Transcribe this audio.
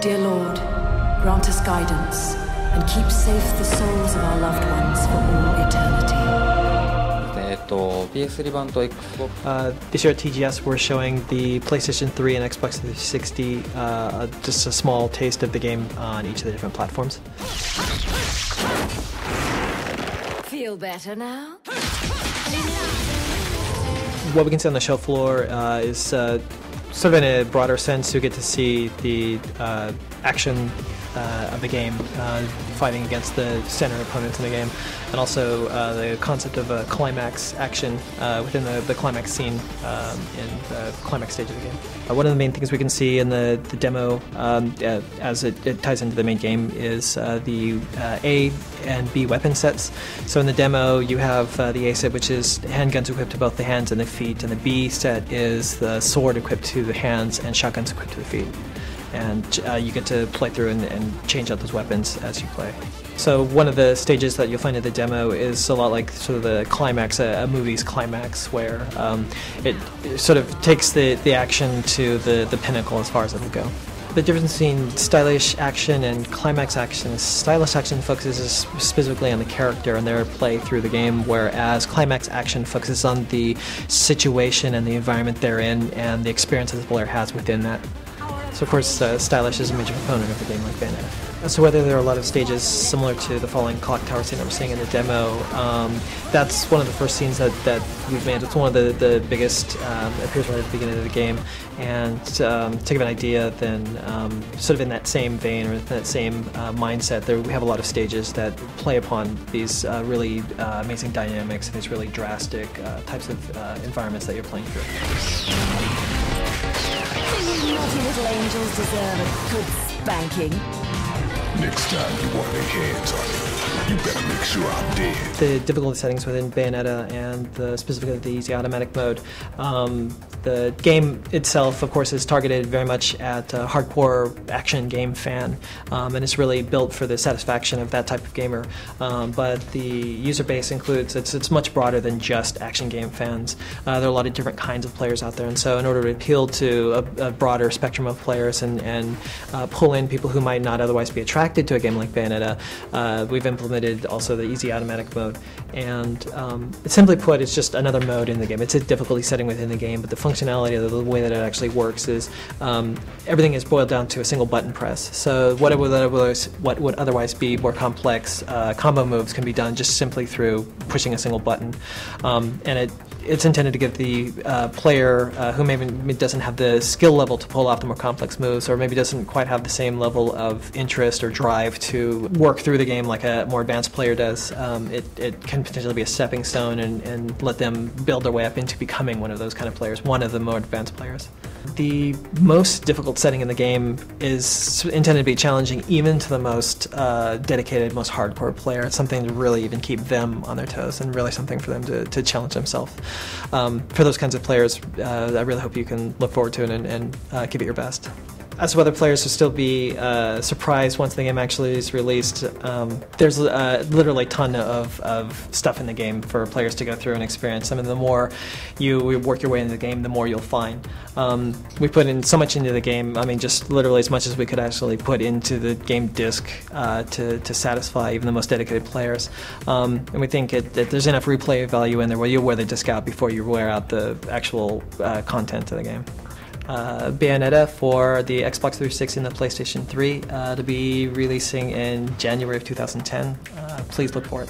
Dear Lord, grant us guidance and keep safe the souls of our loved ones for all eternity. PS3 版と Xbox This year at TGS, we're showing the PlayStation 3 and Xbox 360, just a small taste of the game on each of the different platforms. Feel better now? What we can see on the show floor is sort of in a broader sense, you get to see the action of the game, fighting against the standard opponents in the game, and also the concept of a climax action within the climax scene in the climax stage of the game. One of the main things we can see in the demo, as it ties into the main game, is the A and B weapon sets. So in the demo, you have the A set, which is handguns equipped to both the hands and the feet, and the B set is the sword equipped to the hands and shotguns equipped to the feet. And you get to play through and change out those weapons as you play. So one of the stages that you'll find in the demo is a lot like sort of the climax, a movie's climax, where it sort of takes the action to the pinnacle as far as it'll go. The difference between stylish action and climax action is stylish action focuses specifically on the character and their play through the game, whereas climax action focuses on the situation and the environment they're in and the experience that the player has within that. So of course, stylish is a major component of a game like Bayonetta. So whether there are a lot of stages similar to the falling clock tower scene that we're seeing in the demo, that's one of the first scenes that we've made. It's one of the biggest, appears right at the beginning of the game. And to give an idea, then sort of in that same vein or in that same mindset, we have a lot of stages that play upon these really amazing dynamics and these really drastic types of environments that you're playing through. Naughty little angels deserve a good spanking. Next time you want their hands on you, you better make sure I'm dead. The difficulty settings within Bayonetta and specifically the easy automatic mode, the game itself, of course, is targeted very much at a hardcore action game fan, and it's really built for the satisfaction of that type of gamer. But the user base includes, it's much broader than just action game fans. There are a lot of different kinds of players out there, and so in order to appeal to a broader spectrum of players and pull in people who might not otherwise be attracted to a game like Bayonetta, we've implemented also the easy automatic mode. And simply put, it's just another mode in the game. It's a difficulty setting within the game, but the functionality of the way that it actually works is everything is boiled down to a single button press. So what would otherwise be more complex combo moves can be done just simply through pushing a single button. And it's intended to give the player who maybe doesn't have the skill level to pull off the more complex moves, or maybe doesn't quite have the same level of interest or drive to work through the game like a more advanced player does. It can potentially be a stepping stone and let them build their way up into becoming one of those kind of players, one of the more advanced players. The most difficult setting in the game is intended to be challenging even to the most dedicated, most hardcore player. It's something to really even keep them on their toes and really something for them to challenge themselves. For those kinds of players, I really hope you can look forward to it and give it your best. As to whether players will still be surprised once the game actually is released, there's literally a ton of stuff in the game for players to go through and experience. I mean, the more you work your way into the game, the more you'll find. We put in so much into the game, I mean, just literally as much as we could actually put into the game disc to satisfy even the most dedicated players. And we think that there's enough replay value in there where you'll wear the disc out before you wear out the actual content of the game. Bayonetta for the Xbox 360 and the PlayStation 3 to be releasing in January of 2010. Please look for it.